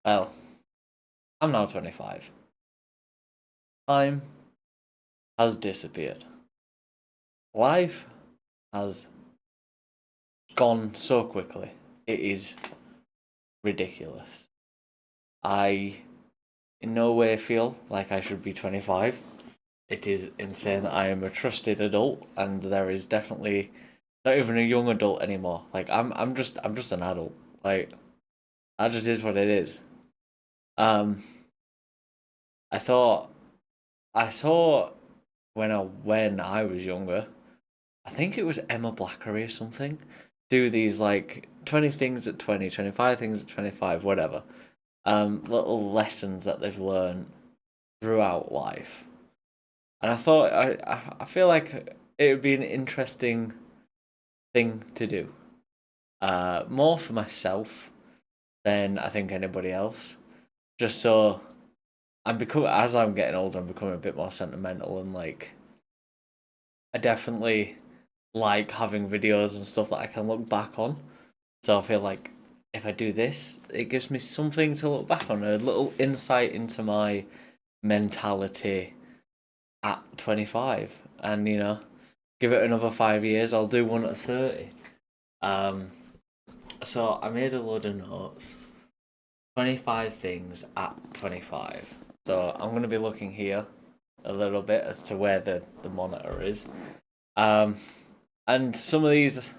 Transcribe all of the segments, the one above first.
Well, I'm now 25. Time has disappeared. Life has gone so quickly. It is ridiculous. I in no way feel like I should be 25. It is insane that I am a trusted adult and there is definitely not even a young adult anymore. Like I'm just an adult. Like that just is what it is. Um I thought I saw when I was younger, I think it was Emma Blackery or something, do these like 20 things at 20, 25 things at 25, whatever. Little lessons that they've learned throughout life. And I thought I feel like it would be an interesting thing to do. More for myself than I think anybody else. Just so as I'm getting older, I'm becoming a bit more sentimental and like I definitely like having videos and stuff that I can look back on. So I feel like if I do this, it gives me something to look back on, a little insight into my mentality at 25. And, give it another 5 years, I'll do one at 30. Um, so I made a load of notes. 25 things at 25. So I'm going to be looking here a little bit as to where the monitor is. Um, and some of these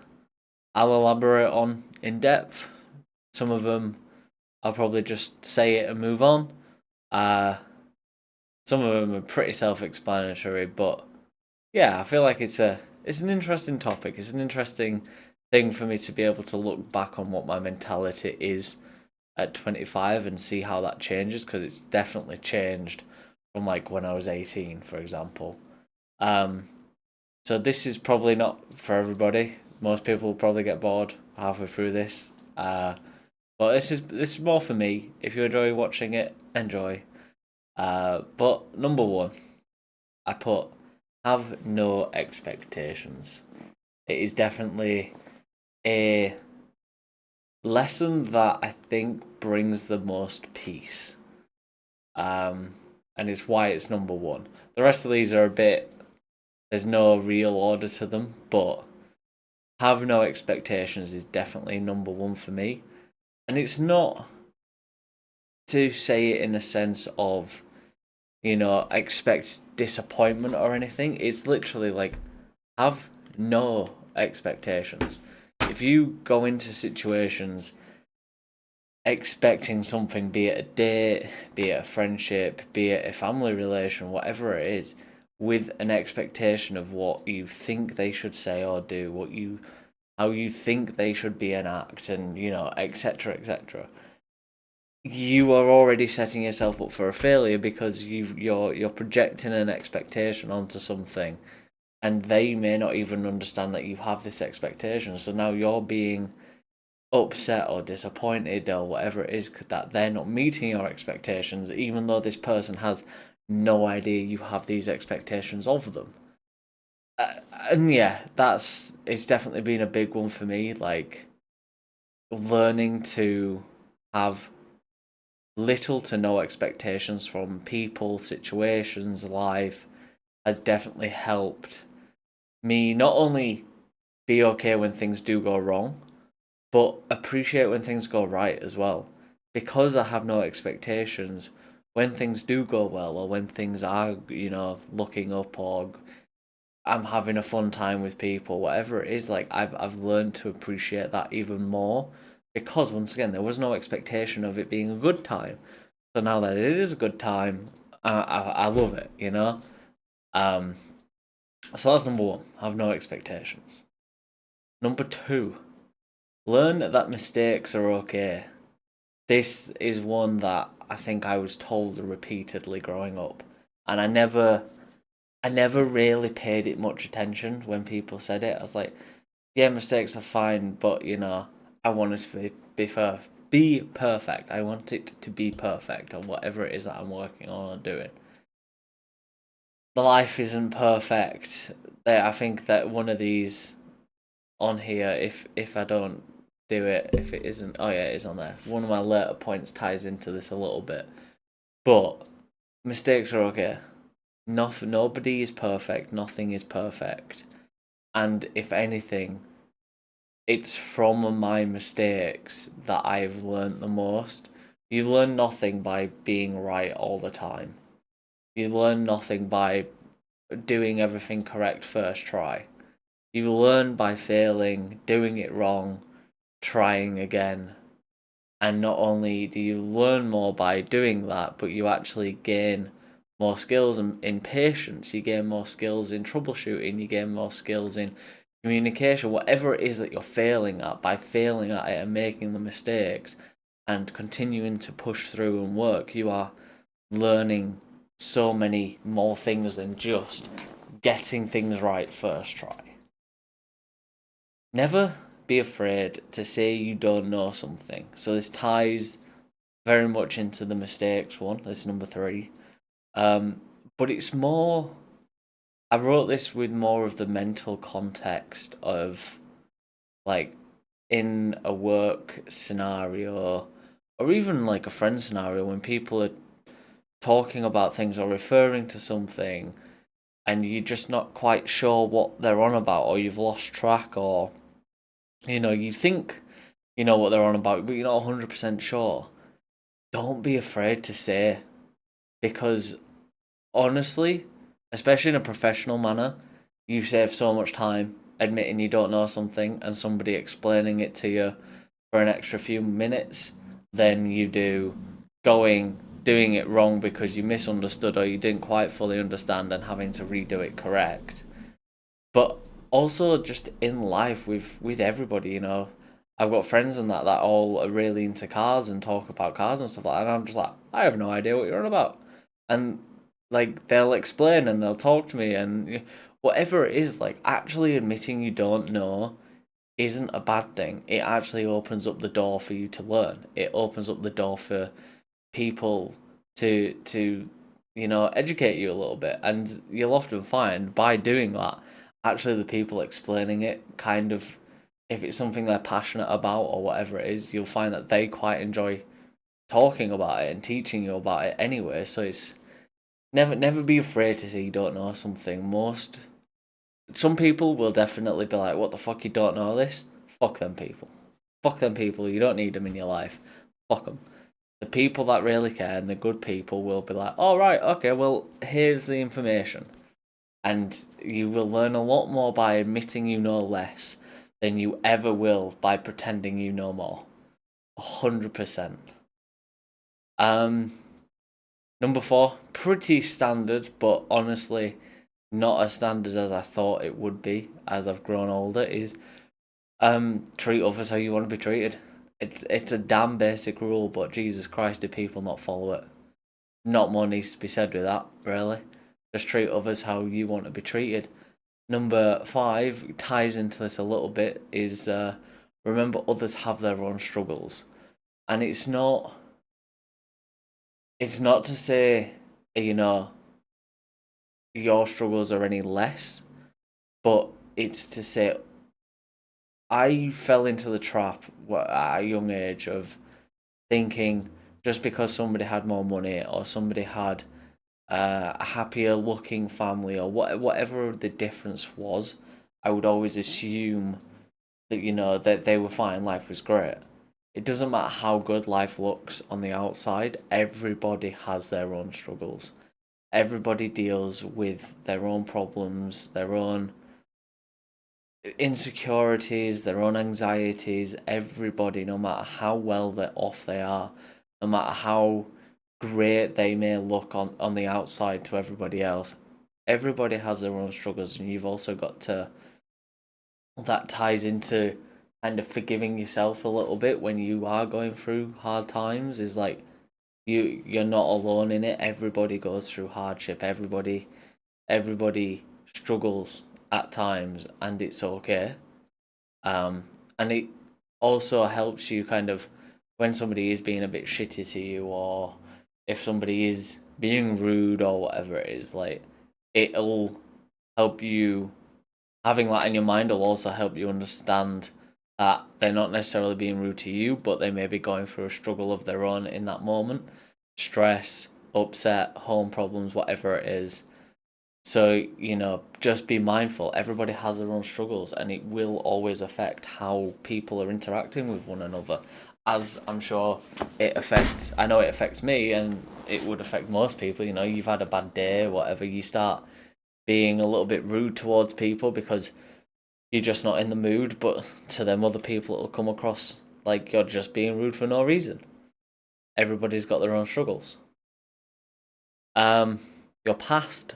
I'll elaborate on in depth. Some of them I'll probably just say it and move on. Uh, some of them are pretty self-explanatory, but yeah, I feel like it's an interesting topic. It's an interesting thing for me to be able to look back on what my mentality is at 25 and see how that changes because it's definitely changed from like when I was 18, for example. Um, so this is probably not for everybody. Most people will probably get bored halfway through this. But this is more for me. If you enjoy watching it, enjoy. But number one, I put have no expectations. It is definitely a lesson that I think brings the most peace. Um, and it's why it's number one. The rest of these are a bit. There's no real order to them, but have no expectations is definitely number one for me. And it's not to say it in a sense of expect disappointment or anything. It's literally like have no expectations. If you go into situations expecting something, be it a date, be it a friendship, be it a family relation, whatever it is, with an expectation of what you think they should say or do, how you think they should be enact, and etc. etc. You are already setting yourself up for a failure because you're projecting an expectation onto something and they may not even understand that you have this expectation, so now you're being upset or disappointed or whatever it is that they're not meeting your expectations even though this person has no idea you have these expectations of them. And yeah, that's it's definitely been a big one for me, like learning to have little to no expectations from people, situations, life has definitely helped me not only be okay when things do go wrong, but appreciate when things go right as well. Because I have no expectations, when things do go well or when things are, looking up or I'm having a fun time with people, whatever it is, like I've learned to appreciate that even more because once again there was no expectation of it being a good time. So now that it is a good time, I love it. Um, so that's number one. Have no expectations. Number two, learn that mistakes are okay. This is one that I think I was told repeatedly growing up, and I never really paid it much attention when people said it. I was like, yeah, mistakes are fine, but I want it to be perfect. I want it to be perfect on whatever it is that I'm working on or doing. The life isn't perfect. I think that one of these on here, if I don't do it if it isn't. Oh yeah, it is on there. One of my later points ties into this a little bit, but mistakes are okay. Nobody is perfect. Nothing is perfect, and if anything, it's from my mistakes that I've learned the most. You learn nothing by being right all the time. You learn nothing by doing everything correct first try. You learn by failing, doing it wrong, trying again. And not only do you learn more by doing that, but you actually gain more skills in patience, you gain more skills in troubleshooting, you gain more skills in communication, whatever it is that you're failing at, by failing at it and making the mistakes and continuing to push through and work, you are learning so many more things than just getting things right first try. Never be afraid to say you don't know something. So this ties very much into the mistakes one. This is number 3. But it's more. I wrote this with more of the mental context of, like, in a work scenario or even like a friend scenario when people are talking about things or referring to something and you're just not quite sure what they're on about, or you've lost track, or you think you know what they're on about but you're not 100% sure. Don't be afraid to say, because honestly, especially in a professional manner, you save so much time admitting you don't know something and somebody explaining it to you for an extra few minutes than you do doing it wrong because you misunderstood or you didn't quite fully understand and having to redo it correct. But also just in life with everybody, I've got friends and that all are really into cars and talk about cars and stuff like that, and I'm just like, I have no idea what you're on about. And like they'll explain and they'll talk to me, and whatever it is, like actually admitting you don't know isn't a bad thing. It actually opens up the door for you to learn. It opens up the door for people to educate you a little bit, and you'll often find by doing that, actually the people explaining it kind of, if it's something they're passionate about or whatever it is, you'll find that they quite enjoy talking about it and teaching you about it anyway. So it's never be afraid to say you don't know something. Some people will definitely be like, what the fuck, you don't know this? Fuck them people. Fuck them people. You don't need them in your life. Fuck them. The people that really care and the good people will be like, all right, okay, well, here's the information. And you will learn a lot more by admitting you know less than you ever will by pretending you know more. 100%. Um, Number 4, pretty standard, but honestly, not as standard as I thought it would be as I've grown older, is treat others how you want to be treated. It's a damn basic rule, but Jesus Christ, do people not follow it? Not more needs to be said with that, really. Just treat others how you want to be treated. Number 5 ties into this a little bit, is remember others have their own struggles. And it's not to say, you know, your struggles are any less, but it's to say I fell into the trap at a young age of thinking just because somebody had more money or somebody had a happier looking family or whatever the difference was, I would always assume that that they were fine, life was great. It doesn't matter how good life looks on the outside. Everybody has their own struggles. Everybody deals with their own problems, their own insecurities, their own anxieties. Everybody, no matter how well they're off they are, no matter how great they may look on the outside to everybody else, everybody has their own struggles, and you've also got to, that ties into kind of forgiving yourself a little bit when you are going through hard times, is like you're not alone in it. Everybody goes through hardship. Everybody struggles at times, and it's okay. And it also helps you kind of, when somebody is being a bit shitty to you, or if somebody is being rude or whatever it is, like, it'll help you, having that in your mind will also help you understand that they're not necessarily being rude to you, but they may be going through a struggle of their own in that moment. Stress, upset, home problems, whatever it is. So, just be mindful. Everybody has their own struggles, and it will always affect how people are interacting with one another. As I'm sure I know it affects me, and it would affect most people. You've had a bad day, whatever, you start being a little bit rude towards people because you're just not in the mood, but to them other people it'll come across like you're just being rude for no reason. Everybody's got their own struggles. Your past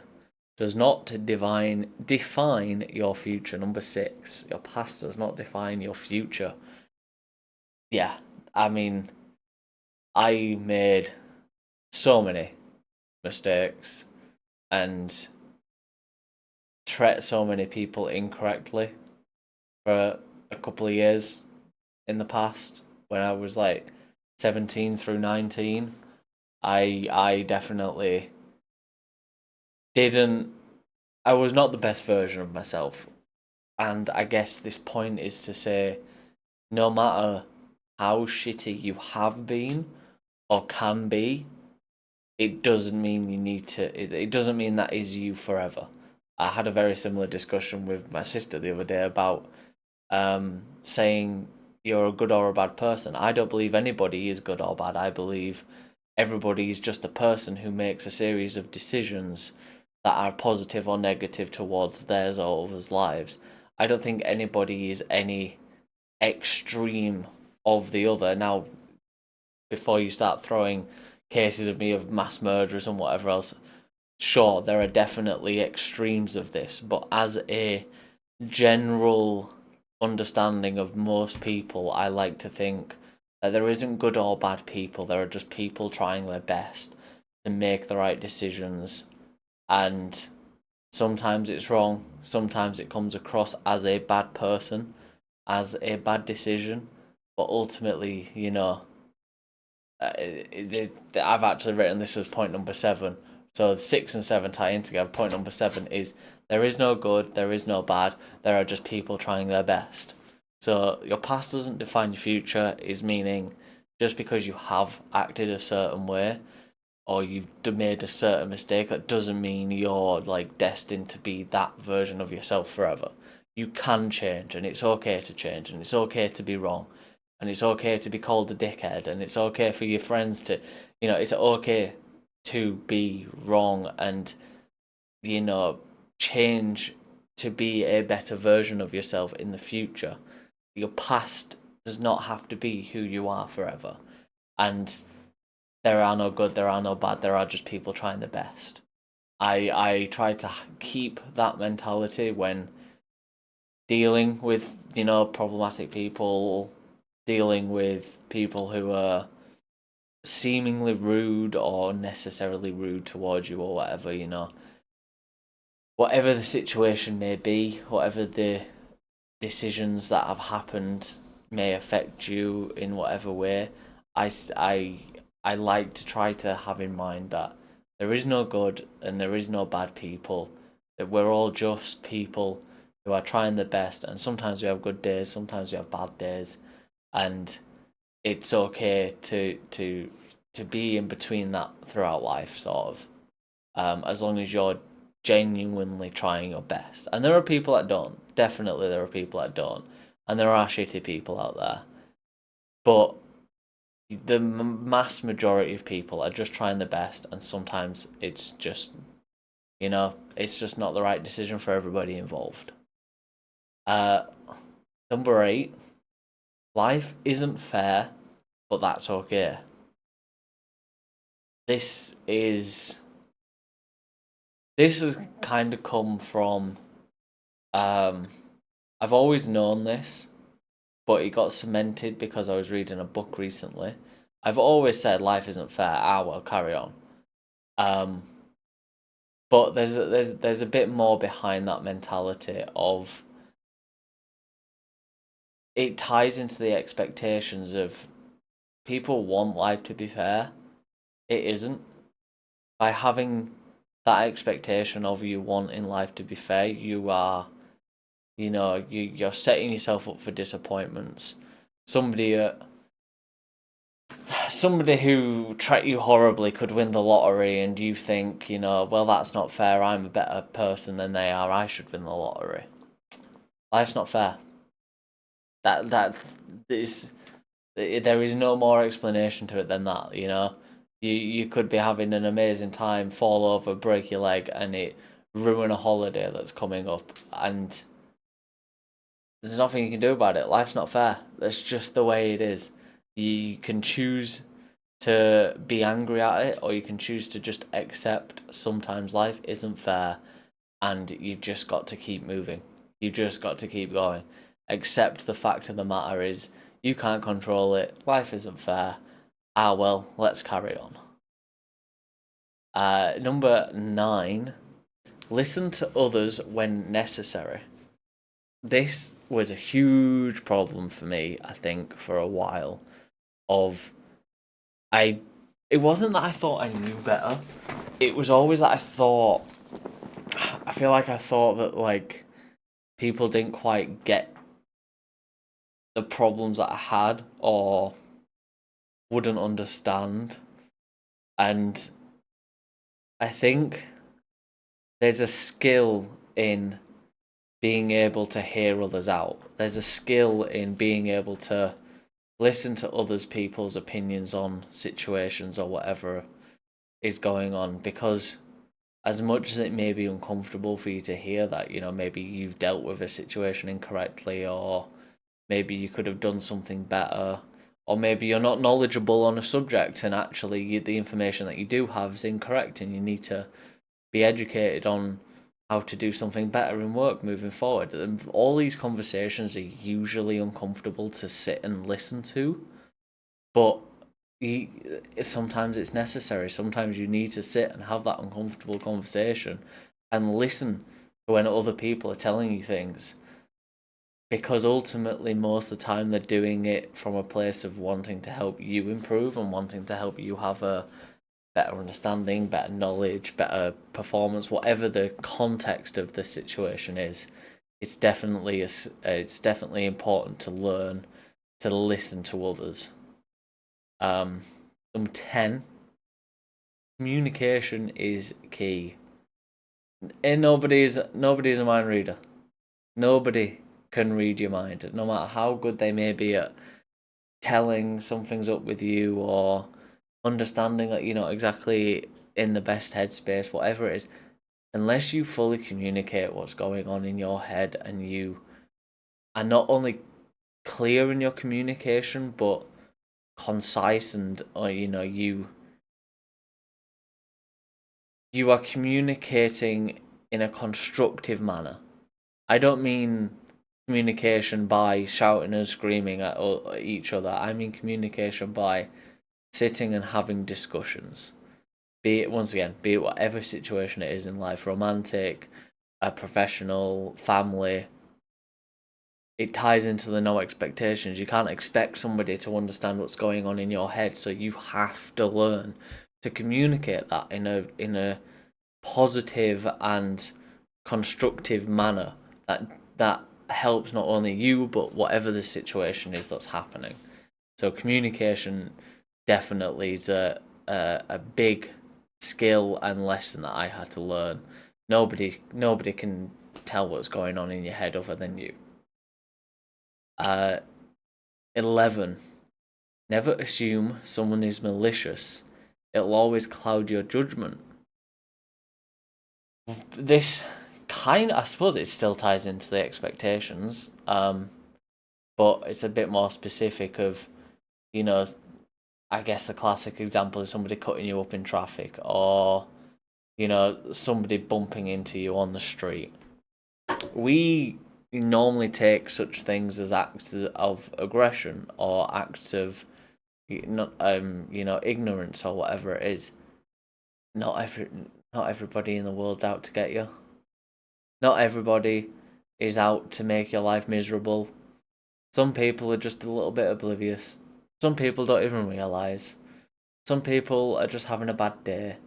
does not define your future. Number 6, your past does not define your future. Yeah, I mean, I made so many mistakes and treat so many people incorrectly for a couple of years in the past when I was like 17 through 19. I definitely didn't I was not the best version of myself. And I guess this point is to say no matter how shitty you have been or can be, it doesn't mean you need to it doesn't mean that is you forever. I had a very similar discussion with my sister the other day about saying you're a good or a bad person. I don't believe anybody is good or bad. I believe everybody is just a person who makes a series of decisions that are positive or negative towards theirs or others' lives. I don't think anybody is any extreme of the other. Now, before you start throwing cases of me of mass murderers and whatever else, sure, there are definitely extremes of this, but as a general understanding of most people, I like to think that there isn't good or bad people. There are just people trying their best to make the right decisions, and sometimes it's wrong. Sometimes it comes across as a bad person, as a bad decision, but ultimately, I've actually written this as point number 7. So 6 and 7 tie in together. Point number 7 is there is no good, there is no bad. There are just people trying their best. So your past doesn't define your future, is meaning just because you have acted a certain way or you've made a certain mistake, that doesn't mean you're like destined to be that version of yourself forever. You can change, and it's okay to change, and it's okay to be wrong, and it's okay to be called a dickhead, and it's okay for your friends to, it's okay to be wrong and, change to be a better version of yourself in the future. Your past does not have to be who you are forever. And there are no good, there are no bad, there are just people trying their best. I try to keep that mentality when dealing with, problematic people, dealing with people who are seemingly rude or necessarily rude towards you or whatever, Whatever the situation may be, whatever the decisions that have happened may affect you in whatever way, I, I, I like to try to have in mind that there is no good and there is no bad people, that we're all just people who are trying their best, and sometimes we have good days, sometimes we have bad days, and it's okay to be in between that throughout life, sort of. As long as you're genuinely trying your best. And there are people that don't. Definitely, there are people that don't, and there are shitty people out there. But the mass majority of people are just trying their best, and sometimes it's just, it's just not the right decision for everybody involved. Uh, Number 8, life isn't fair, but that's okay. This is this has kind of come from I've always known this, but it got cemented because I was reading a book recently. I've always said life isn't fair. Well, carry on. Um, but there's a bit more behind that mentality of it ties into the expectations of people want life to be fair. It isn't. By having that expectation of you wanting life to be fair, you are you're setting yourself up for disappointments. Somebody somebody who treated you horribly could win the lottery, and you think, well, that's not fair. I'm a better person than they are. I should win the lottery. Life's not fair. That is there is no more explanation to it than that. You could be having an amazing time, fall over, break your leg, and it ruin a holiday that's coming up, and there's nothing you can do about it. Life's not fair. That's just the way it is. You can choose to be angry at it, or you can choose to just accept sometimes life isn't fair, and you've just got to keep moving. You just got to keep going. Accept the fact of the matter is you can't control it. Life isn't fair. Ah, well, let's carry on. Number 9, listen to others when necessary. This was a huge problem for me, I think, for a while. Of it wasn't that I thought I knew better. It was always that I feel like I thought that like people didn't quite get the problems that I had or wouldn't understand. And I think there's a skill in being able to hear others out. There's a skill in being able to listen to others people's opinions on situations or whatever is going on, because as much as it may be uncomfortable for you to hear that, maybe you've dealt with a situation incorrectly, or maybe you could have done something better, or maybe you're not knowledgeable on a subject and actually the information that you do have is incorrect and you need to be educated on how to do something better in work moving forward. And all these conversations are usually uncomfortable to sit and listen to, but sometimes it's necessary. Sometimes you need to sit and have that uncomfortable conversation and listen to when other people are telling you things, because ultimately most of the time they're doing it from a place of wanting to help you improve and wanting to help you have a better understanding, better knowledge, better performance, whatever the context of the situation is. It's definitely important to learn to listen to others. Number 10, communication is key. And nobody's a mind reader. Nobody can read your mind, no matter how good they may be at telling something's up with you or understanding that you're not exactly in the best headspace, whatever it is. Unless you fully communicate what's going on in your head and you are not only clear in your communication but concise, and or you are communicating in a constructive manner. I don't mean communication by shouting and screaming at each other. I mean communication by sitting and having discussions. Be it whatever situation it is in life, romantic, a professional, family. It ties into the no expectations. You can't expect somebody to understand what's going on in your head, so you have to learn to communicate that in a positive and constructive manner that helps not only you but whatever the situation is that's happening. So communication definitely is a big skill and lesson that I had to learn. Nobody can tell what's going on in your head other than you. 11. Never assume someone is malicious. It'll always cloud your judgment. This I suppose it still ties into the expectations, but it's a bit more specific of, I guess a classic example is somebody cutting you up in traffic, or, somebody bumping into you on the street. We normally take such things as acts of aggression or acts of, ignorance or whatever it is. Not everybody in the world's out to get you. Not everybody is out to make your life miserable. Some people are just a little bit oblivious. Some people don't even realise. Some people are just having a bad day.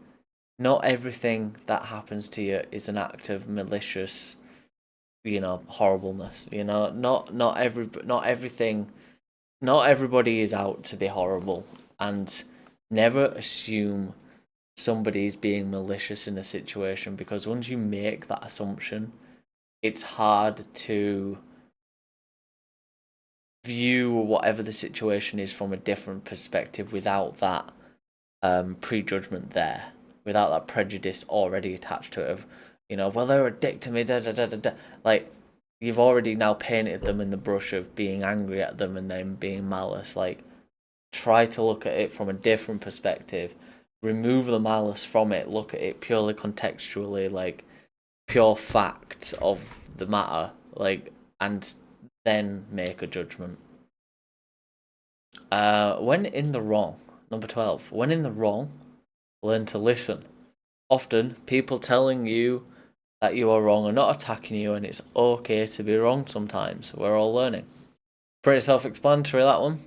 Not everything that happens to you is an act of malicious horribleness. Not everybody is out to be horrible, and never assume somebody's being malicious in a situation, because once you make that assumption, it's hard to view whatever the situation is from a different perspective without that prejudgment there, without that prejudice already attached to it of, well, they're a dick to me, da da da da da. Like, you've already now painted them in the brush of being angry at them and then being malice. Like, try to look at it from a different perspective, remove the malice from it, look at it purely contextually, like pure fact of the matter, like, and then make a judgment. When in the wrong, number 12, when in the wrong, learn to listen. Often, people telling you that you are wrong are not attacking you, and it's okay to be wrong sometimes. We're all learning. Pretty self explanatory, that one.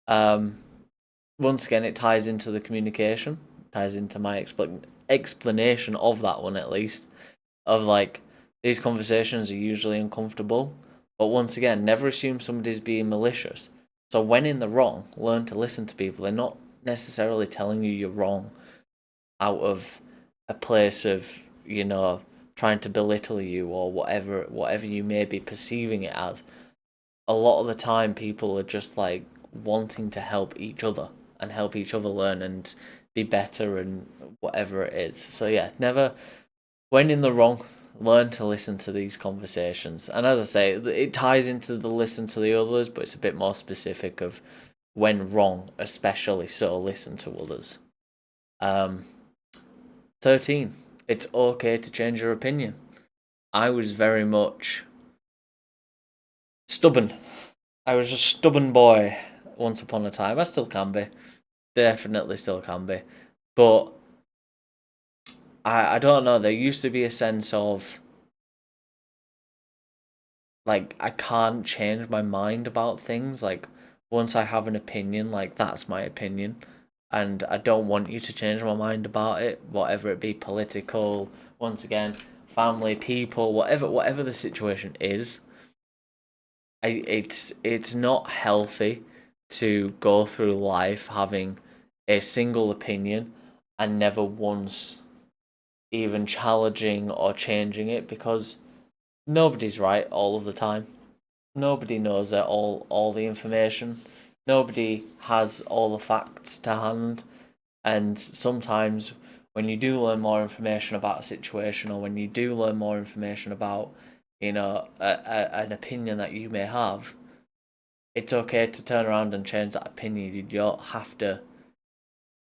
Um, Once again, it ties into the communication, ties into my explanation of that one, at least, of like, these conversations are usually uncomfortable, but once again, never assume somebody's being malicious. So when in the wrong, learn to listen to people. They're not necessarily telling you you're wrong out of a place of, trying to belittle you or whatever you may be perceiving it as. A lot of the time, people are just like wanting to help each other and help each other learn and be better and whatever it is. So yeah, never, when in the wrong, learn to listen to these conversations. And as I say, it ties into the listen to the others, but it's a bit more specific of when wrong, especially so listen to others. Um, 13. It's okay to change your opinion. I was very much stubborn. I was a stubborn boy once upon a time. I still can be. Definitely still can be. But I don't know. There used to be a sense of, like, I can't change my mind about things. Like, once I have an opinion, like, that's my opinion. And I don't want you to change my mind about it, whatever it be, political, once again, family, people, whatever the situation is. It's not healthy to go through life having a single opinion and never once even challenging or changing it, because nobody's right all of the time. Nobody knows all the information. Nobody has all the facts to hand, and sometimes when you do learn more information about a situation, or when you do learn more information about, an opinion that you may have, it's okay to turn around and change that opinion. You don't have to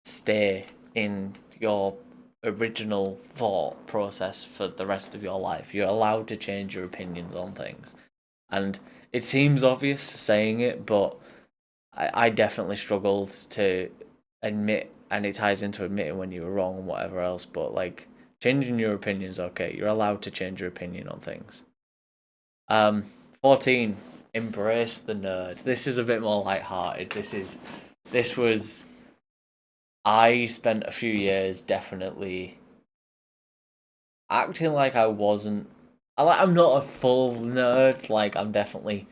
stay in your original thought process for the rest of your life. You're allowed to change your opinions on things. And it seems obvious saying it, but I definitely struggled to admit, and it ties into admitting when you were wrong and whatever else, but like, changing your opinion is okay. You're allowed to change your opinion on things. Um, 14, embrace the nerd. This is a bit more light-hearted. This was, I spent a few years definitely acting like I wasn't. I'm not a full nerd. Like, I'm definitely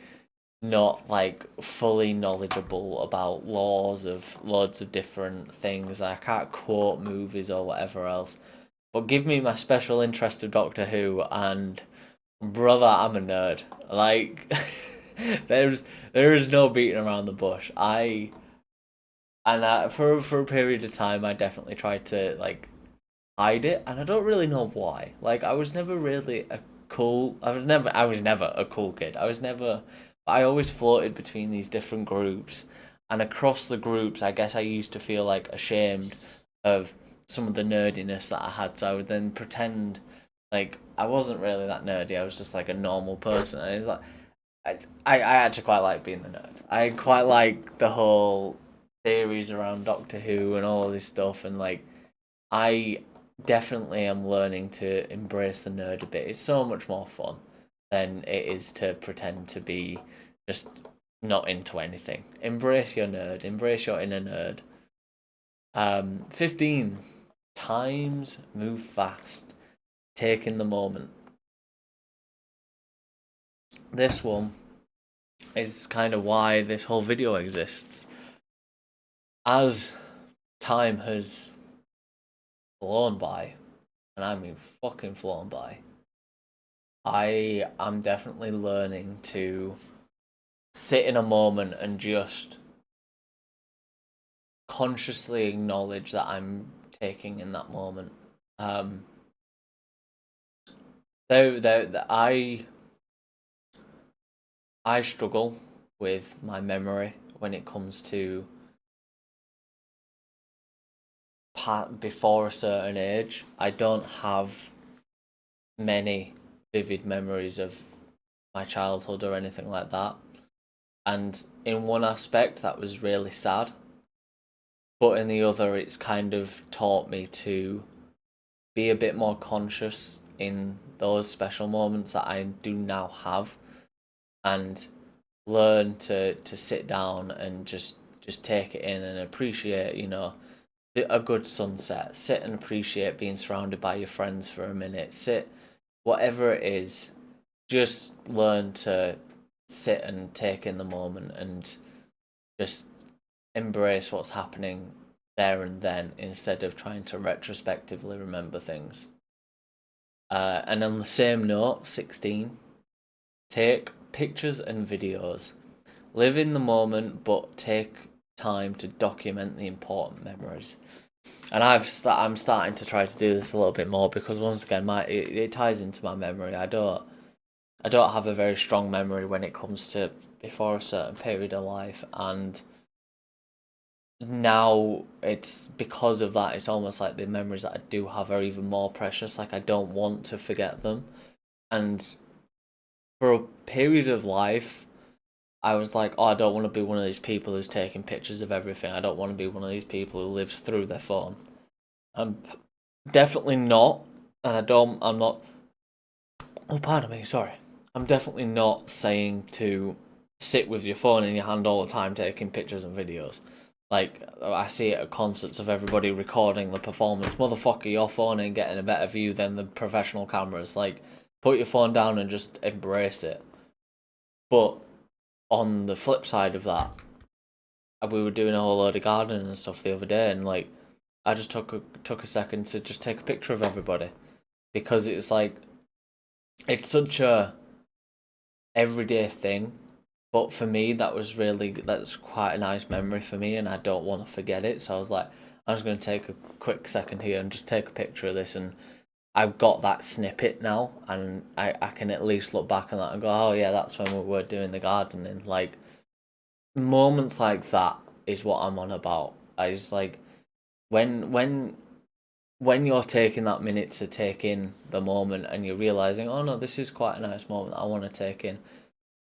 not like fully knowledgeable about laws of loads of different things. I can't quote movies or whatever else. But give me my special interest of Doctor Who, and brother, I'm a nerd. Like, there is no beating around the bush. For a period of time, I definitely tried to like hide it, and I don't really know why. Like, I was never really a cool. I was never a cool kid. I always floated between these different groups, and across the groups, I guess I used to feel like ashamed of some of the nerdiness that I had. So I would then pretend like I wasn't really that nerdy. I was just like a normal person. And it's like I actually quite like being the nerd. I quite like the whole theories around Doctor Who and all of this stuff, and like, I definitely am learning to embrace the nerd a bit. It's so much more fun than it is to pretend to be just not into anything. Embrace your nerd. Embrace your inner nerd. 15. Times move fast. Take in the moment. this one is kind of why this whole video exists. As time has flown by, and I mean fucking flown by, I am definitely learning to sit in a moment and just consciously acknowledge that I'm taking in that moment. Though I struggle with my memory when it comes to before a certain age. I don't have many vivid memories of my childhood or anything like that. And in one aspect, that was really sad. But in the other, it's kind of taught me to be a bit more conscious in those special moments that I do now have, and learn to sit down and just take it in and appreciate, a good sunset. Sit and appreciate being surrounded by your friends for a minute. Sit, whatever it is, just learn to sit and take in the moment and just embrace what's happening there and then instead of trying to retrospectively remember things. And on the same note, 16, take pictures and videos. Live in the moment, but take time to document the important memories. And I'm starting to try to do this a little bit more because once again, it ties into my memory. I don't have a very strong memory when it comes to before a certain period of life, and now it's because of that. It's almost like the memories that I do have are even more precious. Like I don't want to forget them, and for a period of life, I was like, oh, I don't want to be one of these people who's taking pictures of everything. I don't want to be one of these people who lives through their phone. I'm definitely not, and I'm not. Oh, pardon me, sorry. I'm definitely not saying to sit with your phone in your hand all the time taking pictures and videos. Like, I see it at concerts of everybody recording the performance. Motherfucker, your phone ain't getting a better view than the professional cameras. Like, put your phone down and just embrace it. But on the flip side of that, we were doing a whole load of gardening and stuff the other day, and like, I just took a second to just take a picture of everybody because it was like, it's such a everyday thing. But for me, that's quite a nice memory for me, and I don't want to forget it. So I was like, I'm just going to take a quick second here and just take a picture of this, and I've got that snippet now, and I can at least look back on that and go, oh yeah, that's when we were doing the gardening. Like, moments like that is what I'm on about. I just like when you're taking that minute to take in the moment and you're realizing, oh no, this is quite a nice moment that I want to take in.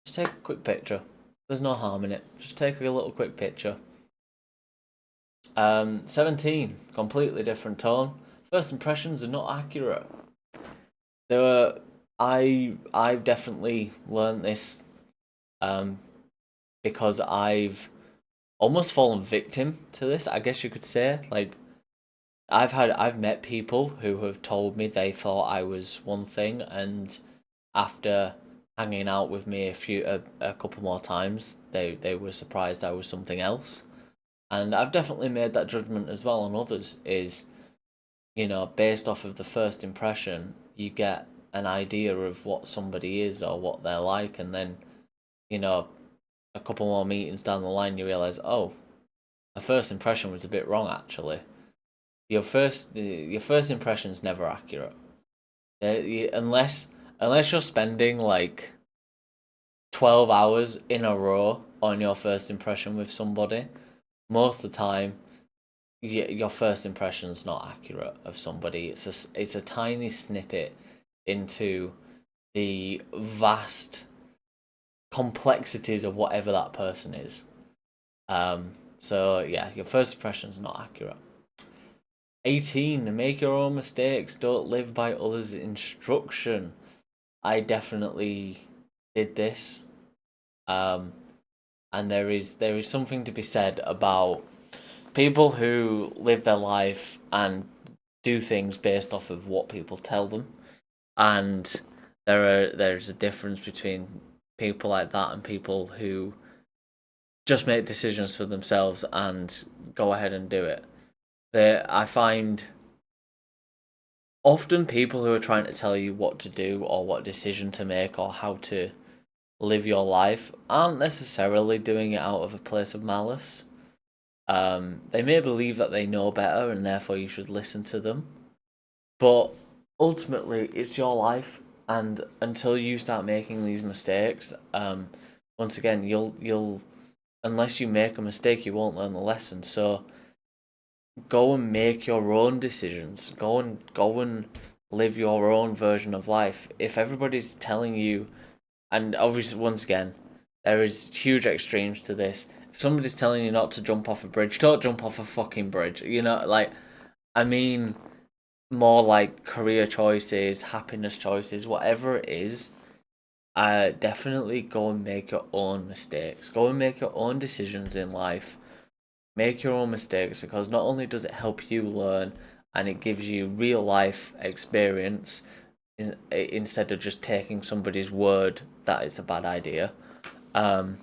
Just take a quick picture. There's no harm in it. Just take a little quick picture. 17, completely different tone. First impressions are not accurate. There were I've definitely learned this um because I've almost fallen victim to this, I guess you could say. Like, I've met people who have told me they thought I was one thing, and after hanging out with me a couple more times, they were surprised I was something else. And I've definitely made that judgment as well on others. Is, based off of the first impression, you get an idea of what somebody is or what they're like, and then, you know, a couple more meetings down the line, you realize, oh, my first impression was a bit wrong actually. Your first impression's never accurate. Unless you're spending like 12 hours in a row on your first impression with somebody, most of the time your first impression's not accurate of somebody. It's a tiny snippet into the vast complexities of whatever that person is. So yeah, your first impression's not accurate. 18, make your own mistakes, don't live by others' instruction. I definitely did this. And there is something to be said about people who live their life and do things based off of what people tell them. And there's a difference between people like that and people who just make decisions for themselves and go ahead and do it. I find often people who are trying to tell you what to do or what decision to make or how to live your life aren't necessarily doing it out of a place of malice. They may believe that they know better and therefore you should listen to them, but ultimately it's your life, and until you start making these mistakes, once again, you'll unless you make a mistake, you won't learn the lesson. So go and make your own decisions. Go and live your own version of life. If everybody's telling you, and obviously once again, there is huge extremes to this. If somebody's telling you not to jump off a bridge, don't jump off a fucking bridge. I mean, more like career choices, happiness choices, whatever it is. Definitely go and make your own mistakes. Go and make your own decisions in life. Make your own mistakes, because not only does it help you learn and it gives you real life experience instead of just taking somebody's word that it's a bad idea. And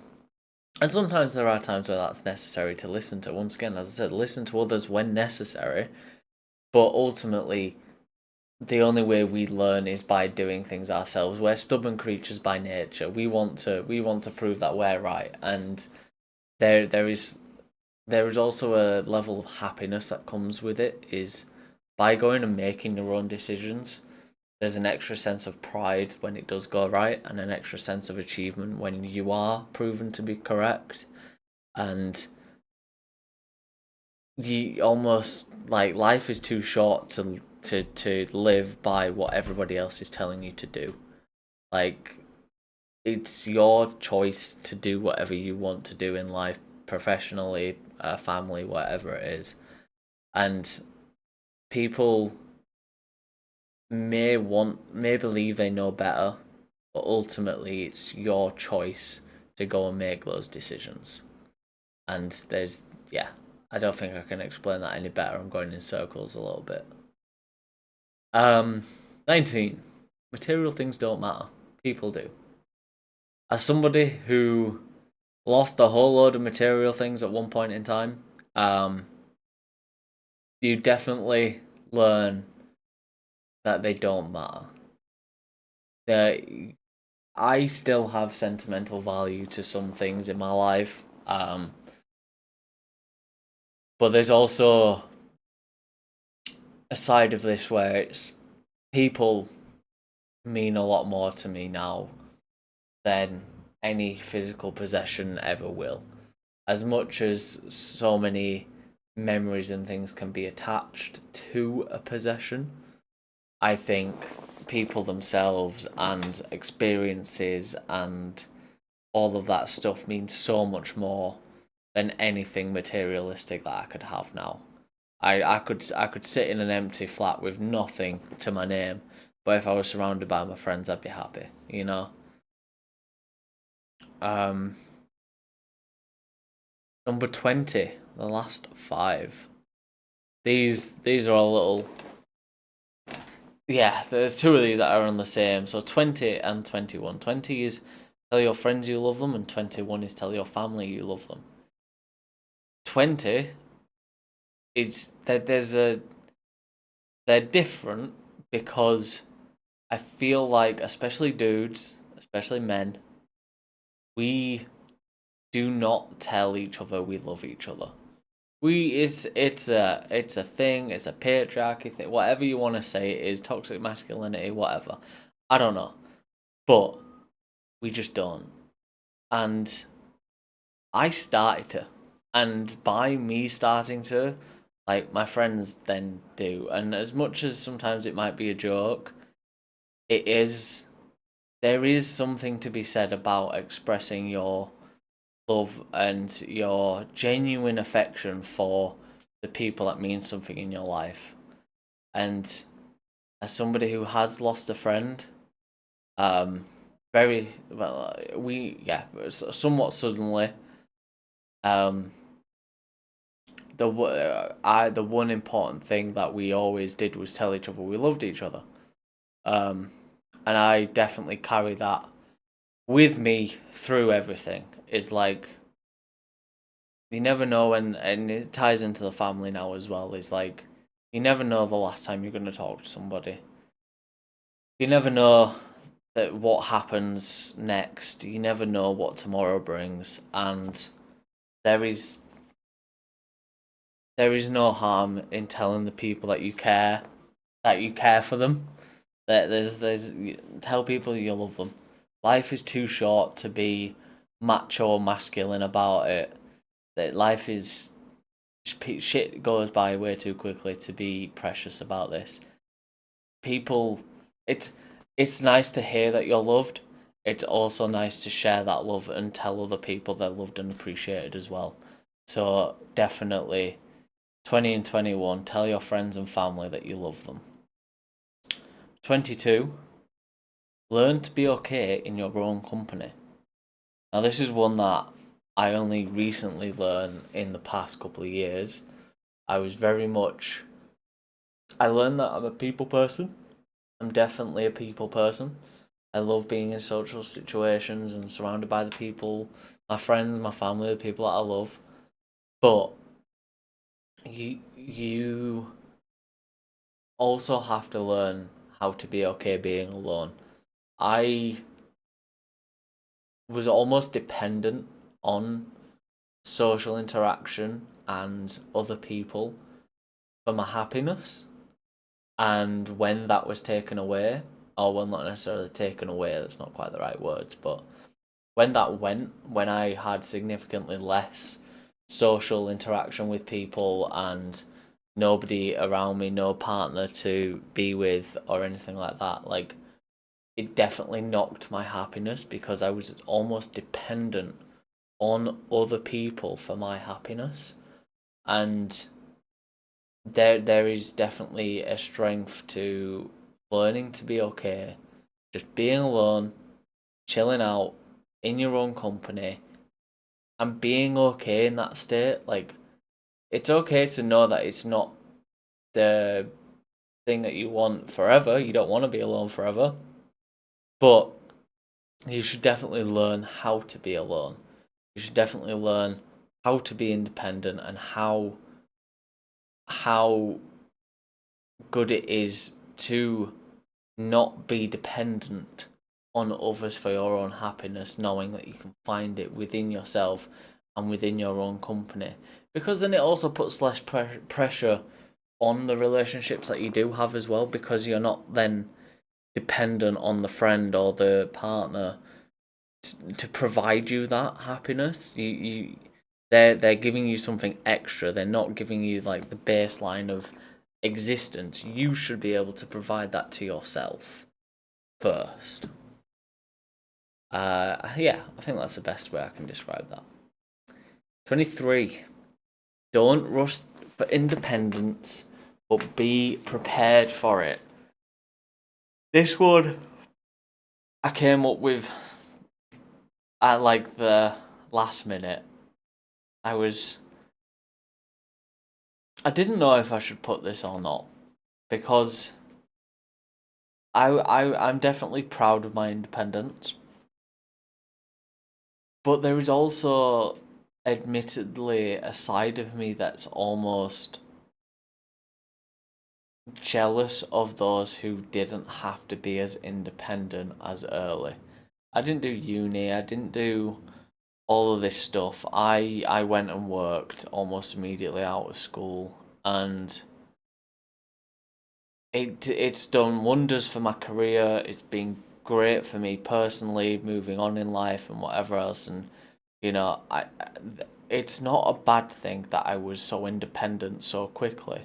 sometimes there are times where that's necessary to listen to. Once again, as I said, listen to others when necessary. But ultimately, the only way we learn is by doing things ourselves. We're stubborn creatures by nature. We want to prove that we're right, and there is also a level of happiness that comes with it. Is by going and making your own decisions. There's an extra sense of pride when it does go right, and an extra sense of achievement when you are proven to be correct. And you almost like life is too short to live by what everybody else is telling you to do. Like, it's your choice to do whatever you want to do in life, professionally, family, whatever it is. And people may believe they know better, but ultimately it's your choice to go and make those decisions. And yeah, I don't think I can explain that any better. I'm going in circles a little bit. 19. Material things don't matter. People do. As somebody who lost a whole load of material things at one point in time, you definitely learn that they don't matter. That I still have sentimental value to some things in my life, but there's also a side of this where it's people mean a lot more to me now than any physical possession ever will. As much as so many memories and things can be attached to a possession, I think people themselves and experiences and all of that stuff means so much more than anything materialistic that I could have now. I could sit in an empty flat with nothing to my name, but if I was surrounded by my friends, I'd be happy. Um, Number 20, the last five. These are all little. Yeah, there's two of these that are on the same. So 20 and 21. 20 is tell your friends you love them, and 21 is tell your family you love them. 20 is that they're different because I feel like, especially dudes, especially men, we do not tell each other we love each other. It's a thing. It's a patriarchy thing. Whatever you want to say, it is toxic masculinity. Whatever. I don't know, but we just don't. And I started to, and by me starting to, like, my friends then do. And as much as sometimes it might be a joke, it is. There is something to be said about expressing your love and your genuine affection for the people that mean something in your life. And as somebody who has lost a friend, very well, somewhat suddenly, um, the one important thing that we always did was tell each other we loved each other, and I definitely carry that with me through everything. Is like, you never know, and it ties into the family now as well. Is like, you never know the last time you're going to talk to somebody. You never know that what happens next. You never know what tomorrow brings, and there is there is no harm in telling the people that you care for them. That there's tell people you love them. Life is too short to be macho or masculine about it. That life is shit goes by way too quickly to be precious about this. People, it's it's nice to hear that you're loved. It's also nice to share that love and tell other people they're loved and appreciated as well. So definitely 20 and 21, tell your friends and family that you love them. 22, learn to be okay in your own company. Now, this is one that I only recently learned in the past couple of years. I was very much. I learned that I'm a people person. I'm definitely a people person. I love being in social situations and surrounded by the people, my friends, my family, the people that I love. But you also have to learn how to be okay being alone. I was almost dependent on social interaction and other people for my happiness. And when that was taken away, or well, not necessarily taken away, that's not quite the right words, but when that went, when I had significantly less social interaction with people and nobody around me, no partner to be with or anything like that, like, it definitely knocked my happiness because I was almost dependent on other people for my happiness. And there is definitely a strength to learning to be okay, just being alone, chilling out in your own company, and being okay in that state. Like, it's okay to know that it's not the thing that you want forever. You don't want to be alone forever, but you should definitely learn how to be alone. You should definitely learn how to be independent and how good it is to not be dependent on others for your own happiness, knowing that you can find it within yourself and within your own company. Because then it also puts less pressure on the relationships that you do have as well, because you're not then dependent on the friend or the partner to provide you that happiness. They're giving you something extra. They're not giving you like the baseline of existence. You should be able to provide that to yourself first. Yeah, I think that's the best way I can describe that. 23. Don't rush for independence, but be prepared for it. This one I came up with at like the last minute. I was. I didn't know if I should put this or not because I'm definitely proud of my independence, but there is also admittedly a side of me that's almost jealous of those who didn't have to be as independent as early. I didn't do uni, I didn't do all of this stuff. I went and worked almost immediately out of school, and it's done wonders for my career. It's been great for me personally, moving on in life and whatever else. And it's not a bad thing that I was so independent so quickly.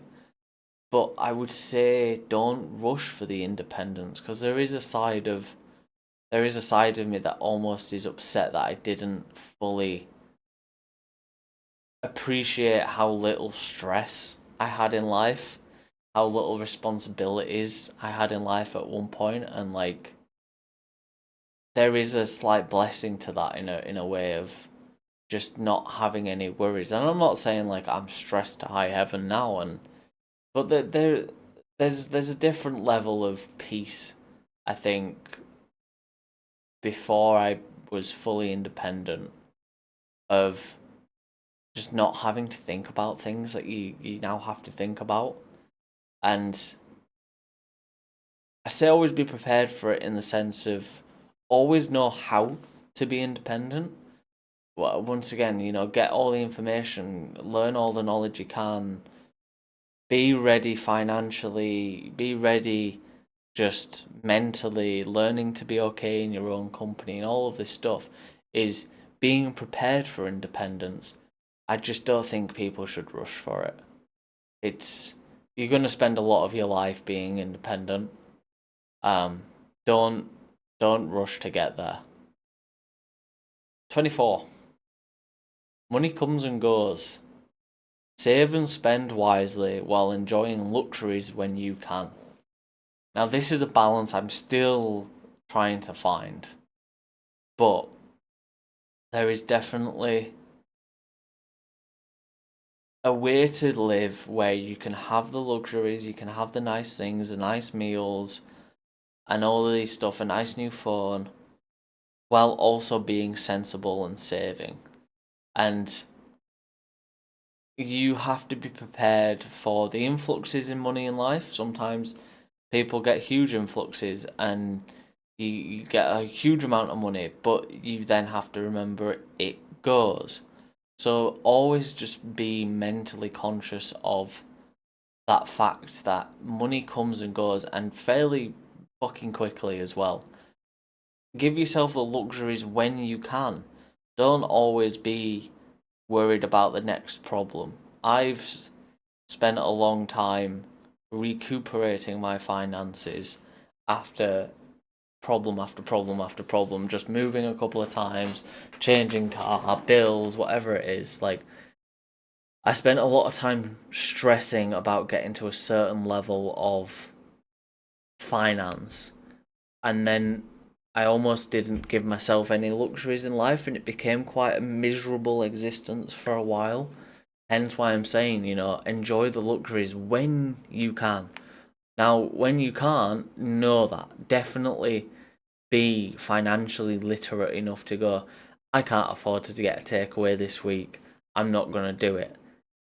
But I would say don't rush for the independence, because there is a side of me that almost is upset that I didn't fully appreciate how little stress I had in life, how little responsibilities I had in life at one point, and like there is a slight blessing to that in a way of just not having any worries. And I'm not saying like I'm stressed to high heaven now, but there's a different level of peace, I think, before I was fully independent, of just not having to think about things that you now have to think about. And I say always be prepared for it in the sense of always know how to be independent. Well, once again, get all the information, learn all the knowledge you can, be ready financially, be ready just mentally, learning to be okay in your own company, and all of this stuff is being prepared for independence. I just don't think people should rush for it. It's You're going to spend a lot of your life being independent. Um, don't don't rush to get there. 24. Money comes and goes. Save and spend wisely while enjoying luxuries when you can. Now, this is a balance I'm still trying to find, but there is definitely a way to live where you can have the luxuries, you can have the nice things, the nice meals, and all of these stuff, a nice new phone, while also being sensible and saving. And you have to be prepared for the influxes in money in life. Sometimes people get huge influxes and you get a huge amount of money, but you then have to remember it goes. So always just be mentally conscious of that fact that money comes and goes, and fairly fucking quickly as well. Give yourself the luxuries when you can. Don't always be worried about the next problem. I've spent a long time recuperating my finances after problem after problem after problem, just moving a couple of times, changing car, bills, whatever it is. Like, I spent a lot of time stressing about getting to a certain level of finance, and then I almost didn't give myself any luxuries in life, and it became quite a miserable existence for a while. Hence why I'm saying, enjoy the luxuries when you can. Now, when you can't, know that. Definitely be financially literate enough to go, I can't afford to get a takeaway this week. I'm not going to do it.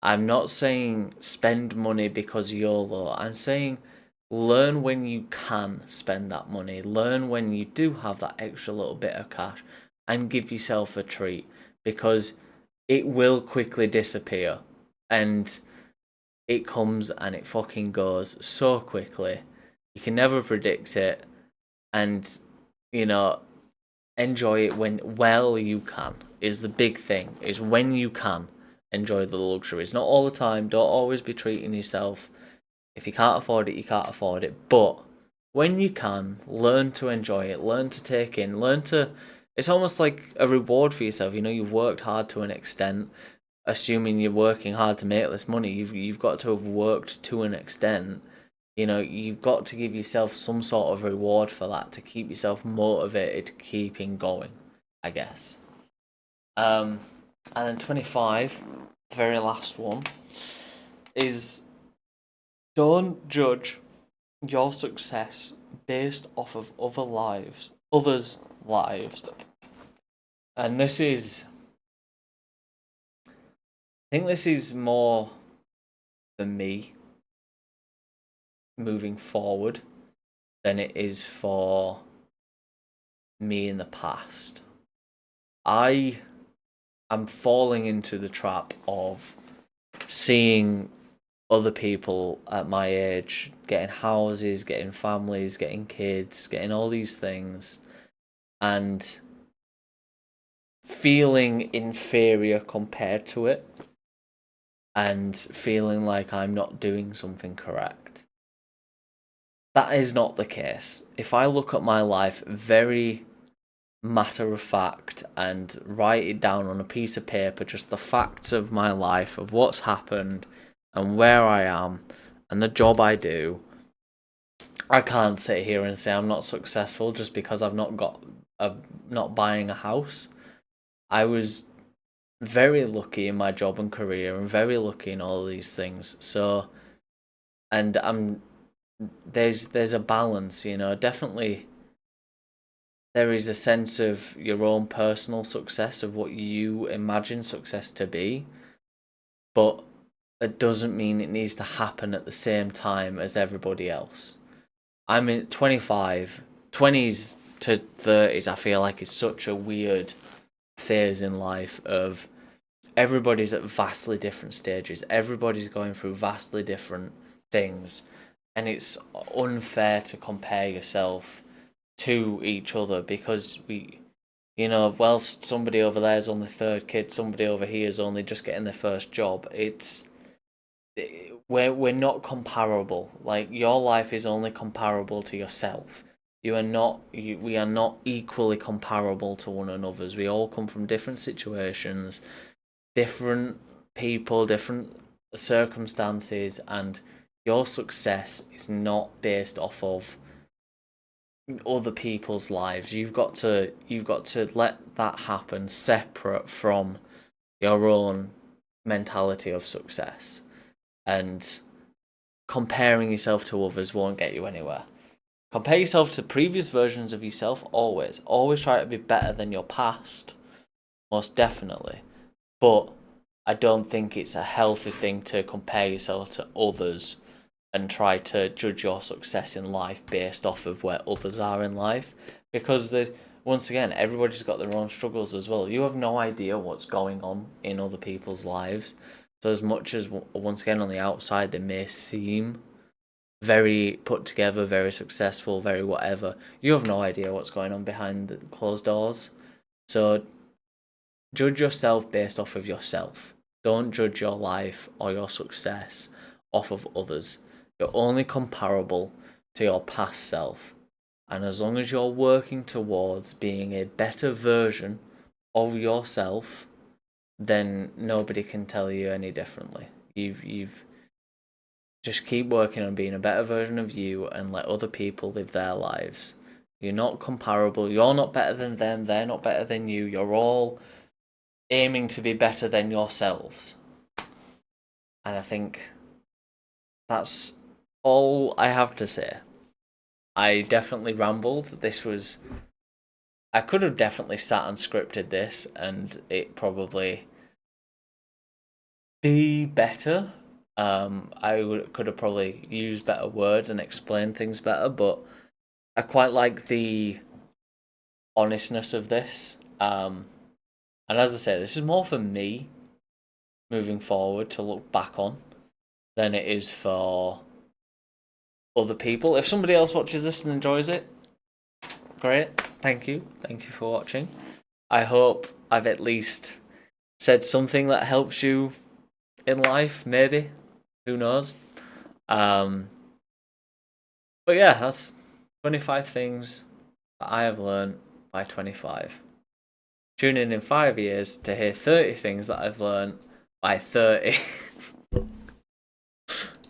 I'm not saying spend money because YOLO. I'm saying learn when you can spend that money. Learn when you do have that extra little bit of cash and give yourself a treat, because it will quickly disappear, and it comes and it fucking goes so quickly. You can never predict it, and you know, enjoy it well you can is the big thing. Is when you can enjoy the luxuries. Not all the time. Don't always be treating yourself. If you can't afford it, you can't afford it. But when you can, learn to enjoy it. Learn to take in. Learn to. It's almost like a reward for yourself. You've worked hard to an extent. Assuming you're working hard to make this money, you've got to have worked to an extent. You've got to give yourself some sort of reward for that to keep yourself motivated to keeping going, I guess. And then 25, the very last one, is don't judge your success based off of others' lives. And I think this is more for me moving forward than it is for me in the past. I am falling into the trap of seeing other people at my age getting houses, getting families, getting kids, getting all these things, and feeling inferior compared to it, and feeling like I'm not doing something correct. That is not the case. If I look at my life very matter of fact and write it down on a piece of paper, just the facts of my life, of what's happened and where I am and the job I do, I can't sit here and say I'm not successful just because I've not buying a house. I was very lucky in my job and career, and very lucky in all these things. So, and there's a balance, definitely there is a sense of your own personal success, of what you imagine success to be, but it doesn't mean it needs to happen at the same time as everybody else. I'm in 25, 20s to 30s, I feel like it's such a weird phase in life of everybody's at vastly different stages. Everybody's going through vastly different things, and it's unfair to compare yourself to each other because whilst somebody over there is only third kid, somebody over here is only just getting their first job. We're not comparable. Like, your life is only comparable to yourself. We are not equally comparable to one another's. We all come from different situations, different people, different circumstances, and your success is not based off of other people's lives. You've got to let that happen separate from your own mentality of success. And comparing yourself to others won't get you anywhere. Compare yourself to previous versions of yourself always. Always try to be better than your past. Most definitely. But I don't think it's a healthy thing to compare yourself to others and try to judge your success in life based off of where others are in life, because once again, everybody's got their own struggles as well. You have no idea what's going on in other people's lives. So as much as, once again, on the outside they may seem very put together, very successful, very whatever, you have no idea what's going on behind the closed doors. So judge yourself based off of yourself. Don't judge your life or your success off of others. You're only comparable to your past self. And as long as you're working towards being a better version of yourself, then nobody can tell you any differently. You've just keep working on being a better version of you and let other people live their lives. You're not comparable. You're not better than them. They're not better than you. You're all aiming to be better than yourselves. And I think that's all I have to say. I definitely rambled. I could have definitely sat and scripted this and it probably be better. Could have probably used better words and explained things better, but I quite like the honestness of this. And as I say, this is more for me moving forward to look back on than it is for other people. If somebody else watches this and enjoys it, great. Thank you. Thank you for watching. I hope I've at least said something that helps you in life, maybe. Who knows? But yeah, that's 25 things that I have learned by 25. Tune in 5 years to hear 30 things that I've learned by 30.